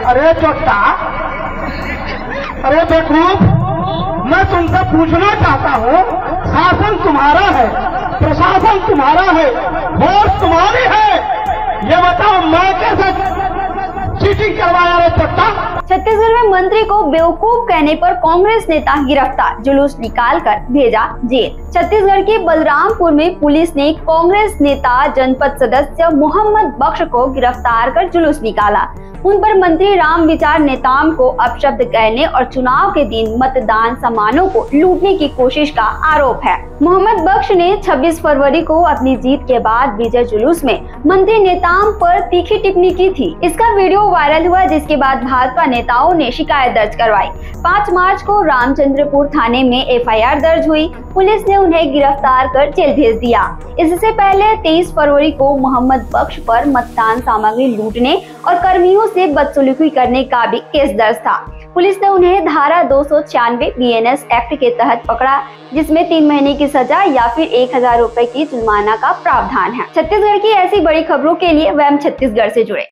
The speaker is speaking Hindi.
अरे चोट्टा, अरे बेवकूफ, मैं तुमसे पूछना चाहता हूँ, शासन तुम्हारा है, प्रशासन तुम्हारा है, वोट तुम्हारी है, ये बताओ मैं कैसे चीटिंग करवाया रे चोट्टा? छत्तीसगढ़ में मंत्री को बेवकूफ कहने पर कांग्रेस नेता गिरफ्तार, जुलूस निकालकर भेजा जेल। छत्तीसगढ़ के बलरामपुर में पुलिस ने कांग्रेस नेता जनपद सदस्य मोहम्मद बख्श को गिरफ्तार कर जुलूस निकाला। उन पर मंत्री राम विचार नेताम को अपशब्द कहने और चुनाव के दिन मतदान सामानों को लूटने की कोशिश का आरोप है। मोहम्मद बख्श ने 26 फरवरी को अपनी जीत के बाद विजय जुलूस में मंत्री नेताम पर तीखी टिप्पणी की थी। इसका वीडियो वायरल हुआ, जिसके बाद भाजपा नेताओं ने शिकायत दर्ज करवाई। 5 मार्च को रामचंद्रपुर थाने में एफआईआर दर्ज हुई। पुलिस ने उन्हें गिरफ्तार कर जेल भेज दिया। इससे पहले 23 फरवरी को मोहम्मद बख्श पर मतदान सामग्री लूटने और कर्मियों से बदसलूकी करने का भी केस दर्ज था। पुलिस ने उन्हें धारा 296 बीएनएस एक्ट के तहत पकड़ा, जिसमें 3 महीने की सजा या फिर 1000 रुपए की जुर्माना का प्रावधान है। छत्तीसगढ़ की ऐसी बड़ी खबरों के लिए वह छत्तीसगढ़ से जुड़े।